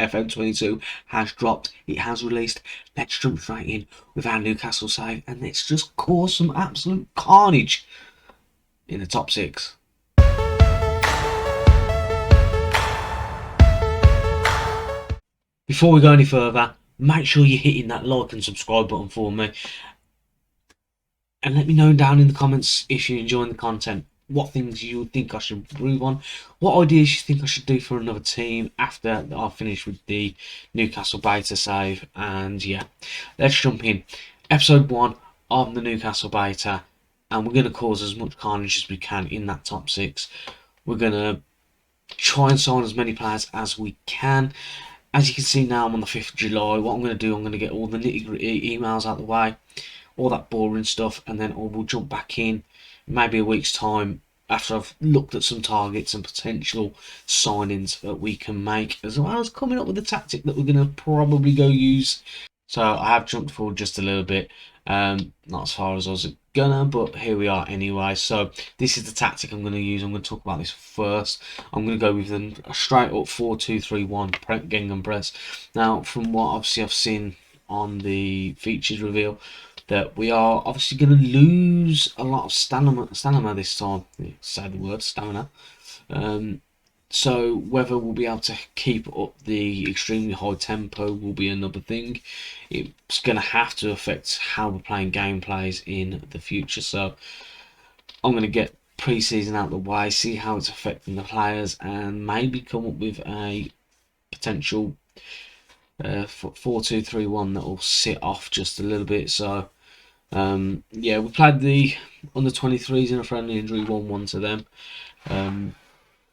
FM22 has dropped. It has released. Let's jump straight in with our Newcastle save and let's just cause some absolute carnage in the top 6. Before we go any further, make sure you're hitting that like and subscribe button for me. And let me know down in the comments if you're enjoying the content, what things you think I should improve on, what ideas you think I should do for another team after I've finished with the Newcastle beta save. And yeah, let's jump in. Episode 1 of the Newcastle beta, and we're going to cause as much carnage as we can in that top 6. We're going to try and sign as many players as we can. As you can see now, I'm on the 5th of July. What I'm going to do, I'm going to get all the nitty-gritty emails out of the way, all that boring stuff, and then I will jump back in maybe a week's time after I've looked at some targets and potential signings that we can make, as well as coming up with a tactic that we're going to probably go use. So I have jumped forward just a little bit, not as far as I was gonna, but here we are anyway. So this is the tactic I'm going to use. I'm going to talk about this first. I'm going to go with a straight up 4-2-3-1 Gengham press. Now, from what obviously I've seen on the features reveal, that we are obviously going to lose a lot of stamina this time. Say the word stamina. So whether we'll be able to keep up the extremely high tempo will be another thing. It's going to have to affect how we're playing gameplays in the future. So I'm going to get pre-season out of the way, see how it's affecting the players, and maybe come up with a potential 4-2-3-1 that will sit off just a little bit. So yeah, we played the under 23s in a friendly injury, 1-1 to them.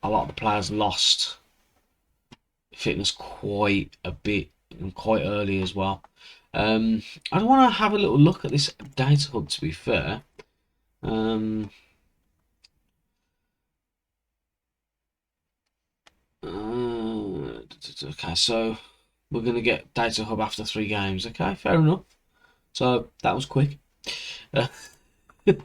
A lot of the players lost fitness quite a bit and quite early as well. I want to have a little look at this data hub, to be fair. Okay, so we're going to get data hub after 3 games. Okay, fair enough. So that was quick. We've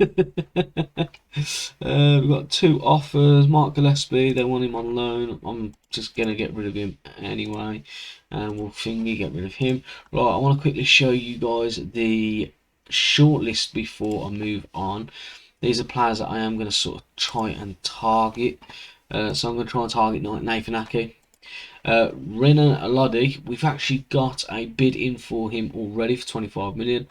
got 2 offers. Mark Gillespie, they want him on loan. I'm just going to get rid of him anyway, and we'll thingy get rid of him. Right, I want to quickly show you guys the shortlist before I move on. These are players that I am going to sort of try and target. So I'm going to try and target Nathan Ake. Renan Alodi, we've actually got a bid in for him already for 25 million.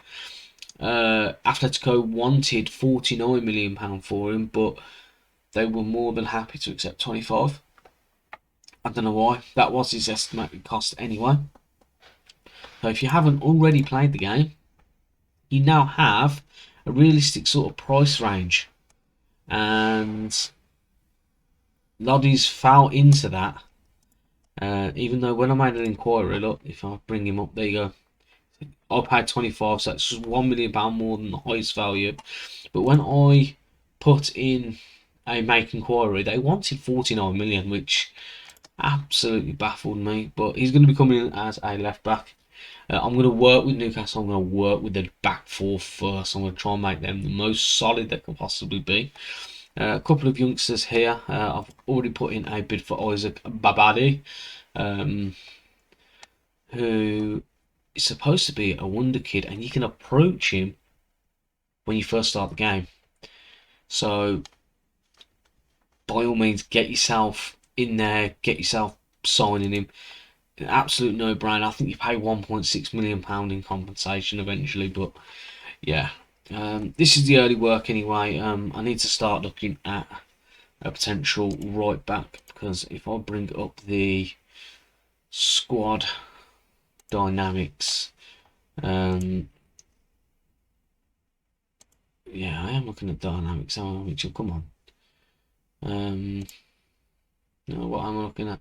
Atletico wanted £49 million for him, but they were more than happy to accept 25. I don't know why. That was his estimated cost anyway. So if you haven't already played the game, you now have a realistic sort of price range, and Lodi's fell into that. Even though when I made an inquiry, look, if I bring him up, there you go. I paid 25, so that's just £1 million more than the highest value. But when I put in a make inquiry, they wanted 49 million, which absolutely baffled me. But he's going to be coming in as a left back. I'm going to work with Newcastle. I'm going to work with the back 4 first. I'm going to try and make them the most solid they can possibly be. A couple of youngsters here. I've already put in a bid for Isaac Babadi, who is supposed to be a wonder kid, and you can approach him when you first start the game. So by all means, get yourself in there, get yourself signing him. An absolute no-brainer. I think you pay £1.6 million in compensation eventually, but yeah. This is the early work anyway. I need to start looking at a potential right back, because if I bring up the squad dynamics, yeah, I am looking at dynamics. Come on. No, what am I looking at?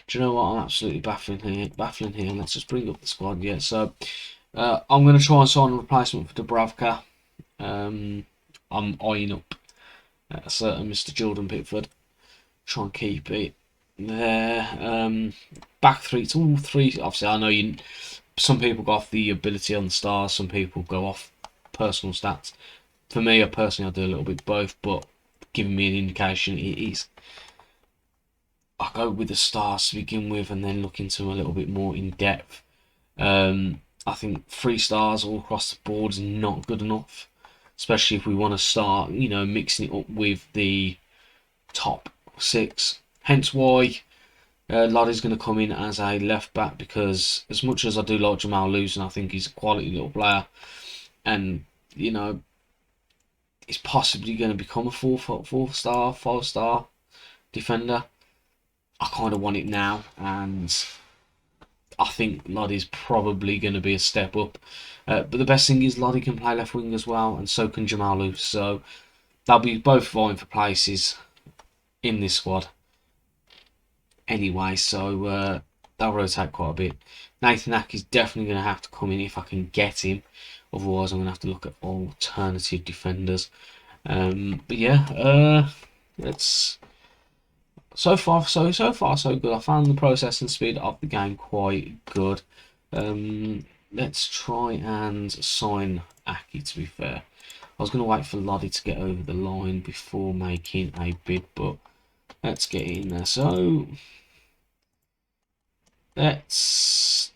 Do you know what? I'm absolutely baffling here. Let's just bring up the squad. Yeah, so I'm going to try and sign a replacement for Dubravka. I'm eyeing up a certain Mr. Jordan Pickford. Try and keep it there. Back 3, it's all 3. Obviously, I know some people go off the ability on the stars, some people go off personal stats. For me, personally, I do a little bit both, but giving me an indication, it is I go with the stars to begin with, and then look into a little bit more in depth. I think 3 stars all across the board is not good enough, especially if we want to start, mixing it up with the top 6. Hence why Loddy's going to come in as a left back, because as much as I do like Jamal Lewis, and I think he's a quality little player, and he's possibly going to become a 4-star, 5-star defender. I kind of want it now, and I think Loddy's probably going to be a step up. But the best thing is Loddy can play left wing as well, and so can Jamal Lewis. So they'll be both vying for places in this squad anyway. So they'll rotate quite a bit. Nathan Ack is definitely going to have to come in if I can get him. Otherwise, I'm going to have to look at alternative defenders. But yeah, let's. So far so good. I found the processing speed of the game quite good. Let's try and sign Aki, to be fair. I was going to wait for Loddy to get over the line before making a bid, but let's get in there. So that's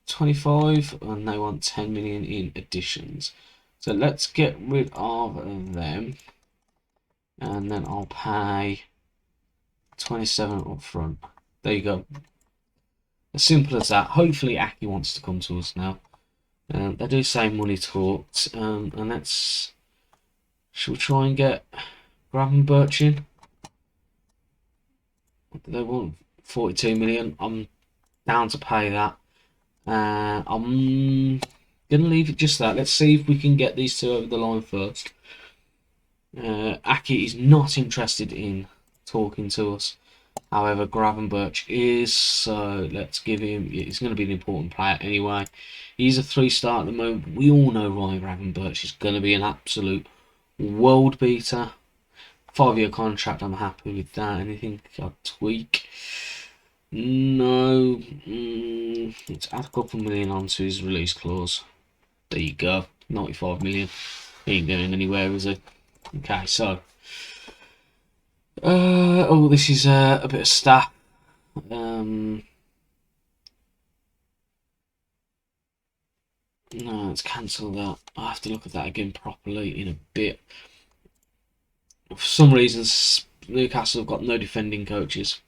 25, and they want 10 million in additions. So let's get rid of them, and then I'll pay 27 up front. There you go. As simple as that. Hopefully Aki wants to come to us now. They do say money talks. And let's... Should we try and get Gravenberch in? They want 42 million. I'm down to pay that. I'm going to leave it just that. Let's see if we can get these two over the line first. Aki is not interested in talking to us. However, Gravenberch is, so let's give him. He's going to be an important player anyway. He's a 3-star at the moment. We all know Ryan Gravenberch is going to be an absolute world beater. 5-year contract, I'm happy with that. Anything I'd tweak? No. Let's add a couple million onto his release clause. There you go. 95 million. He ain't going anywhere, is he? Okay, so. This is a bit of stat. No, let's cancel that. I have to look at that again properly in a bit. For some reasons, Newcastle have got no defending coaches.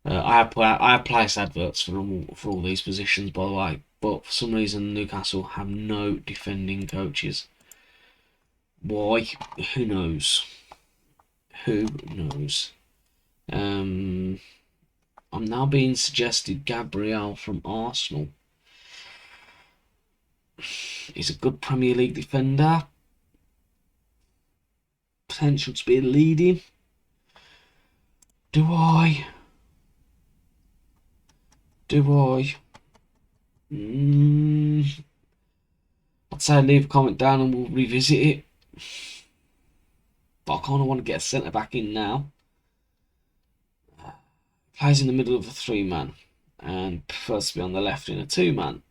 I have placed adverts for all these positions, by the way, but for some reason Newcastle have no defending coaches. Why? Who knows? Who knows? I'm now being suggested Gabriel from Arsenal. He's a good Premier League defender. Potential to be leading. Do I? I'd say leave a comment down and we'll revisit it. But I kind of want to get a centre back in now. Plays in the middle of a 3-man and prefers to be on the left in a 2-man.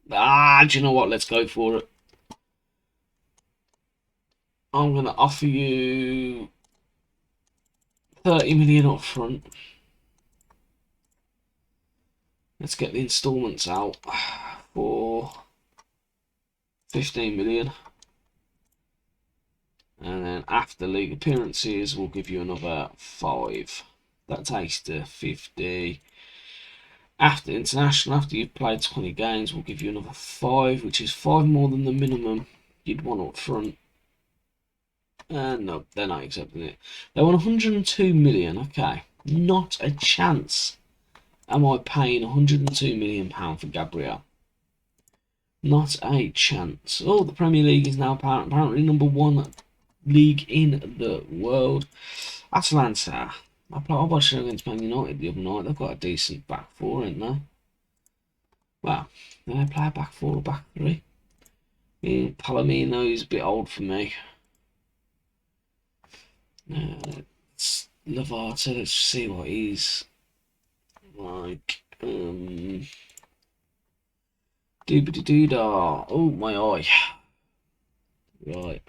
Do you know what? Let's go for it. I'm going to offer you 30 million up front. Let's get the instalments out for 15 million. And then after league appearances, we'll give you another 5. That takes to 50. After international, after you've played 20 games, we'll give you another 5, which is 5 more than the minimum you'd want up front. No, they're not accepting it. They want 102 million. Okay, not a chance. Am I paying 102 million pound for Gabriel? Not a chance. Oh, the Premier League is now apparently number 1 league in the world. Atalanta. I watched them against Man United the other night. They've got a decent back 4, ain't they? Well, do they play a back 4 or back 3? Palomino is a bit old for me. Let's Lavata. Let's see what he's like. Doobity-doo-dah. Oh, my eye. Right.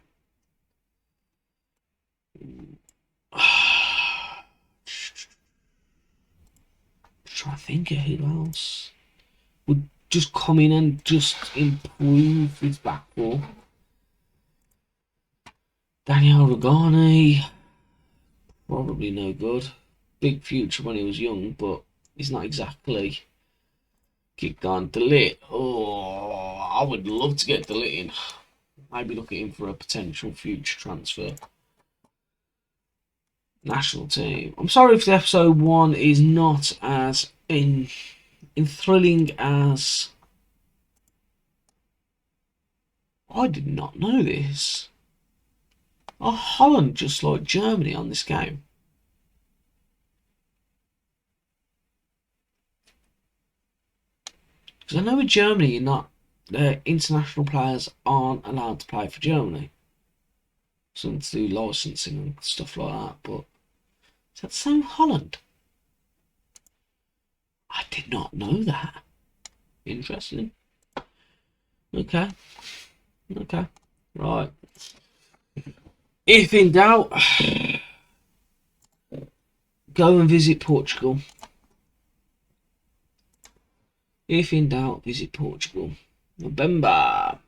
trying to think of who else would just come in and just improve his back four. Daniel Rugani, probably no good. Big future when he was young, but he's not exactly kicked on. Delit, oh, I would love to get Delit in. Maybe look at him for a potential future transfer. National team. I'm sorry if the episode 1 is not as thrilling as... I did not know this. Oh, Holland just like Germany on this game. Because I know in Germany, international players aren't allowed to play for Germany. Something to do licensing and stuff like that. But is that the same with Holland? I did not know that. Interesting. Okay. Right. If in doubt, go and visit Portugal. If in doubt, visit Portugal. November. A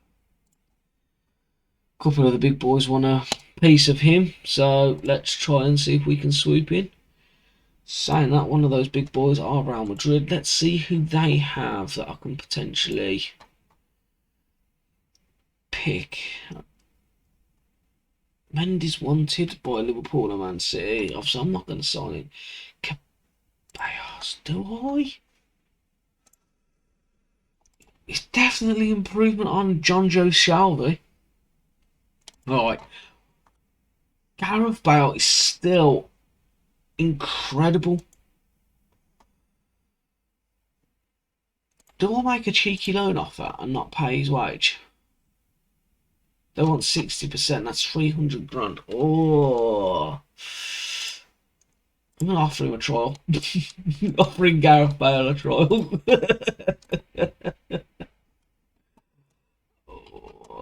couple of the big boys want a piece of him, so let's try and see if we can swoop in. Saying that, one of those big boys are Real Madrid. Let's see who they have that I can potentially pick. Mendy's wanted by Liverpool and Man City. Obviously, I'm not going to sign it. Caballos, do I? It's definitely improvement on John Joe Shelby. Right. Gareth Bale is still incredible. Do I make a cheeky loan offer and not pay his wage? They want 60%. That's 300 grand. Oh, I'm gonna offer him a trial. Offering Gareth Bale a trial.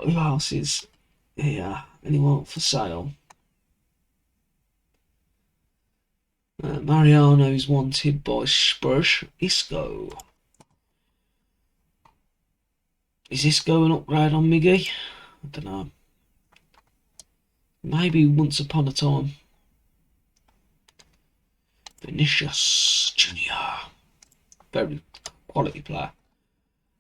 Who else is here? Anyone for sale? Mariano is wanted by Spurs. Isco. Is Isco an upgrade on Miggy? I don't know. Maybe once upon a time. Vinicius Junior. Very quality player.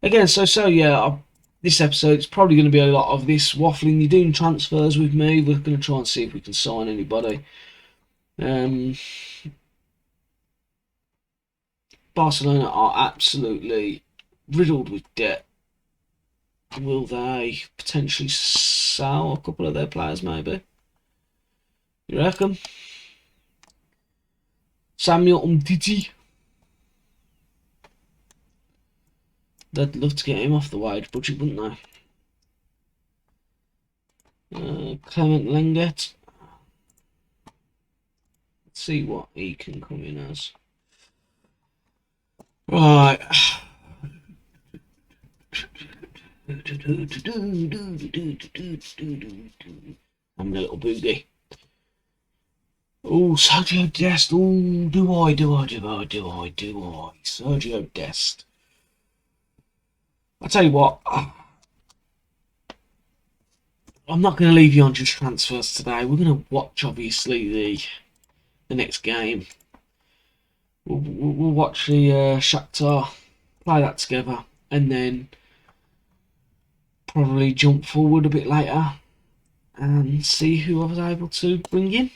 Again, so yeah, this episode it's probably going to be a lot of this waffling. You're doing transfers with me. We're going to try and see if we can sign anybody. Barcelona are absolutely riddled with debt. Will they potentially sell a couple of their players, maybe? You reckon? Samuel Umtiti. They'd love to get him off the wage budget, wouldn't they? Clement Lenglet. Let's see what he can come in as. Right. I'm a little boogie. Oh, Sergio Dest. Oh, do I? Sergio Dest. I'll tell you what. I'm not going to leave you on just transfers today. We're going to watch, obviously, the next game. We'll watch the Shakhtar, play that together, and then probably jump forward a bit later and see who I was able to bring in.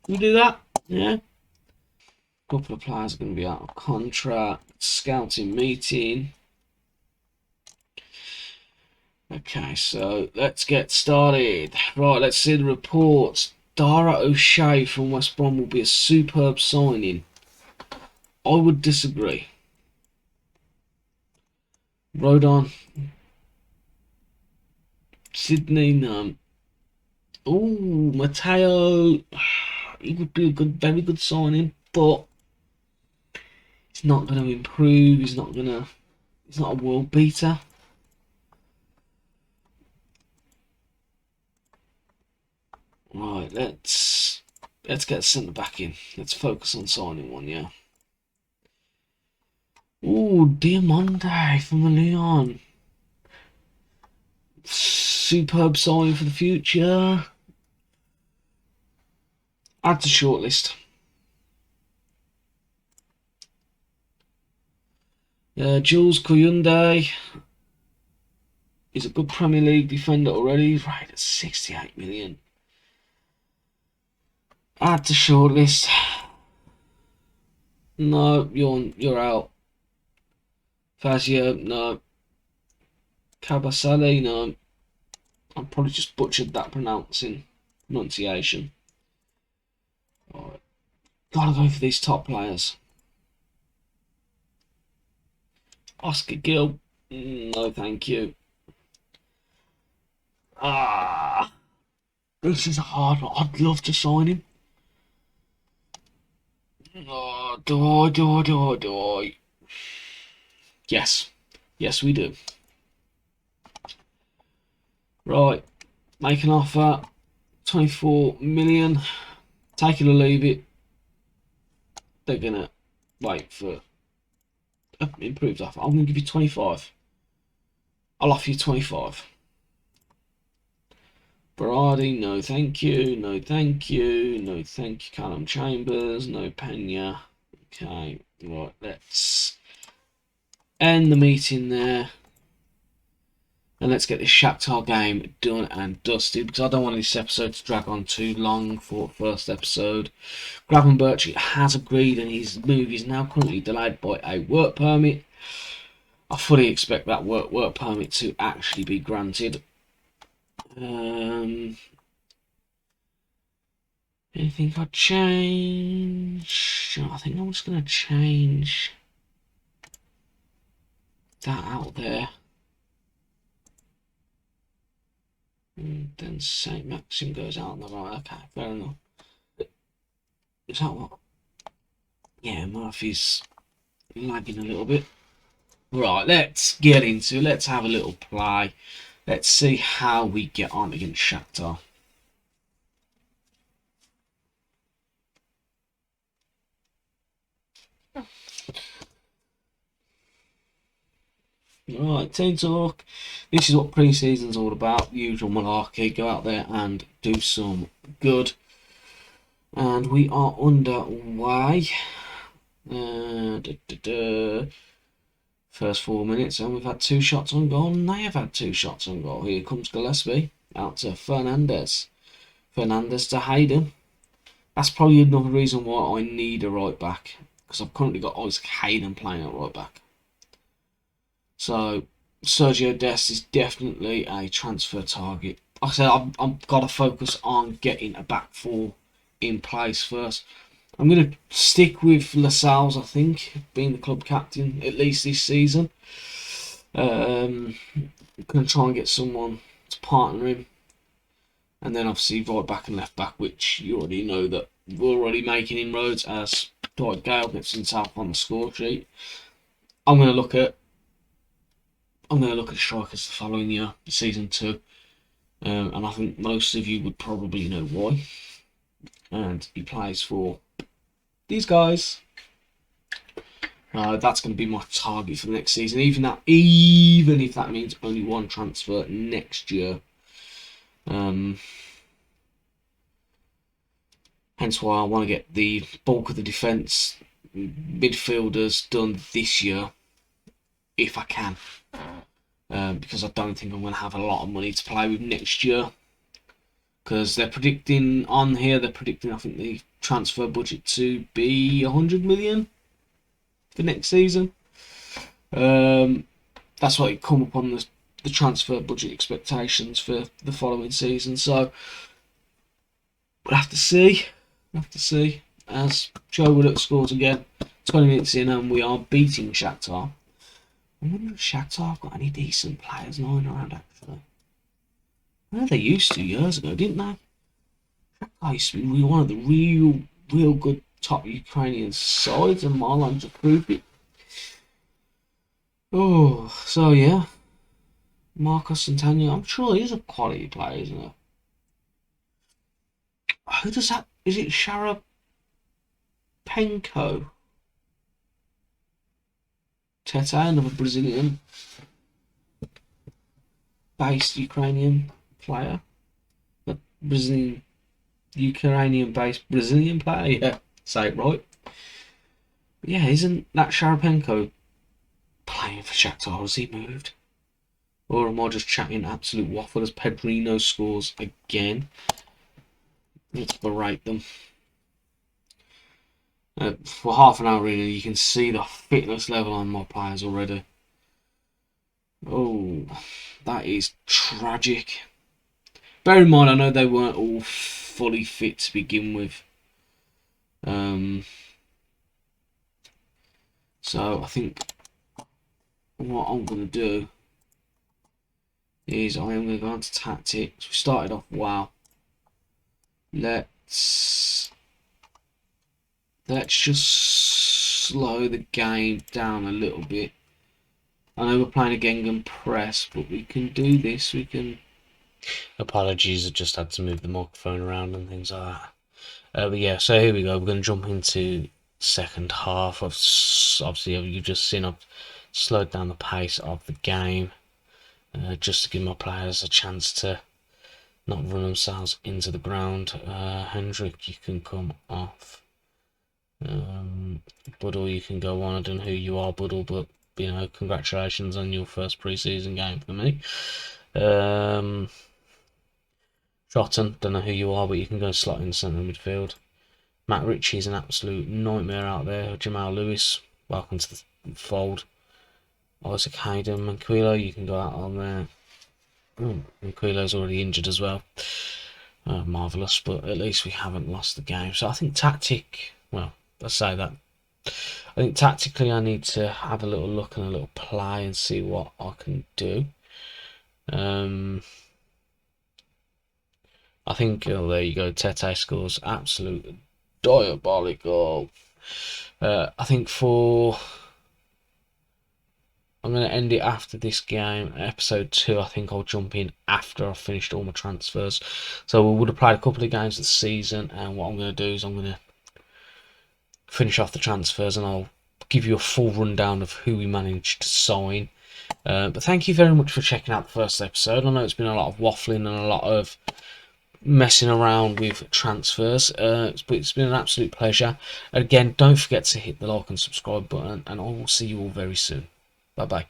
We do that, yeah. A couple of players are going to be out of contract. Scouting meeting. Okay, so let's get started. Right, let's see the reports. Dara O'Shea from West Brom will be a superb signing. I would disagree. Rodon. Sydney, no. Oh, Mateo. He would be a very good signing, but he's not going to improve. He's not a world beater. Right, let's get centre back in. Let's focus on signing one, yeah. Ooh, Diamante from the Leon. Superb sign for the future. Add to shortlist. Jules Koyunde is a good Premier League defender already. Right at 68 million. Add to shortlist. No, you're out. Fazio, no. Kabasale, no. I probably just butchered that pronunciation. Right. Gotta go for these top players. Oscar Gill, no thank you. This is a hard one. I'd love to sign him. Do I? Yes. Yes, we do. Right. Make an offer. 24 million. Take it or leave it. They're going to wait for improved offer. I'm going to give you 25. I'll offer you 25. Berardi, no thank you. No thank you. No thank you. Callum Chambers, no Pena. Okay, right, let's end the meeting there. And let's get this Shakhtar game done and dusted, because I don't want this episode to drag on too long for the first episode. Gravenberch has agreed, and his move is now currently delayed by a work permit. I fully expect that work permit to actually be granted. Anything I'd change? I think I'm just going to change that out there. And then St. Maxim goes out on the right. Okay, fair enough. Is that what? Yeah, Murphy's lagging a little bit. Right, let's have a little play. Let's see how we get on against Shakhtar. Right, Team Talk. This is what pre-season's all about. Usual malarkey. Go out there and do some good. And we are underway. First 4 minutes, and we've had 2 shots on goal, and they have had 2 shots on goal. Here comes Gillespie, out to Fernandez. Fernandez to Hayden. That's probably another reason why I need a right back, because I've currently got Isaac Hayden playing at right back. So Sergio Dest is definitely a transfer target. Like I said, I've got to focus on getting a back 4 in place first. I'm going to stick with Lascelles, I think, being the club captain, at least this season. I'm going to try and get someone to partner him. And then obviously right back and left back, which you already know that we're already making inroads as Dwight Gale gets himself on the score sheet. I'm going to look at strikers the following year, season 2. And I think most of you would probably know why. And he plays for these guys. That's going to be my target for the next season. Even if that means only 1 transfer next year. Hence why I want to get the bulk of the defence midfielders done this year, if I can. Because I don't think I'm going to have a lot of money to play with next year. Because they're predicting, I think, the transfer budget to be 100 million for next season. That's what it come up on the transfer budget expectations for the following season. So we'll have to see. As Joe Willock scores again, 20 minutes in, and we are beating Shakhtar. I wonder if Shakhtar have got any decent players lying around, actually. Well, they used to years ago, didn't they? Shakhtar used to be one of the real good top Ukrainian sides, and Marlon just proved it. Oh, so yeah. Marcos Santana, I'm sure he's a quality player, isn't he? Who does that? Is it Sharapenko? Tete, another Brazilian based Ukrainian player. But Brazilian, Ukrainian based Brazilian player, yeah, say it right. But yeah, isn't that Sharapenko playing for Shakhtar? Has he moved? Or am I just chatting absolute waffle as Pedrino scores again? Let's berate them. For half an hour, really, you can see the fitness level on my players already. Oh, that is tragic. Bear in mind, I know they weren't all fully fit to begin with. So I think what I'm going to do is I am going to go on to tactics. We started off well. Let's just slow the game down a little bit. I know we're playing a Gengen press, but we can do this. We can. Apologies, I just had to move the microphone around and things like that. But yeah, so here we go. We're going to jump into second half. Obviously, you've just seen I've slowed down the pace of the game just to give my players a chance to not run themselves into the ground. Hendrick, you can come off. Buddle, you can go on. I don't know who you are, Buddle, but you know, congratulations on your first pre-season game for me. Shotton, don't know who you are, but you can go slot in centre midfield. Matt Ritchie's an absolute nightmare out there. Jamal Lewis, welcome to the fold. Isaac Hayden, Manquillo, you can go out on there. Manquillo's already injured as well. Marvellous, but at least we haven't lost the game. So I think let's say that. I think tactically I need to have a little look and a little play and see what I can do. I think, there you go, Tete scores absolute diabolical. I think I'm going to end it after this game. Episode 2, I think I'll jump in after I've finished all my transfers. So we would have played a couple of games this season, and what I'm going to do is I'm going to finish off the transfers and I'll give you a full rundown of who we managed to sign. But thank you very much for checking out the first episode. I know it's been a lot of waffling and a lot of messing around with transfers, but it's been an absolute pleasure. Again, don't forget to hit the like and subscribe button, and I will see you all very soon. Bye bye.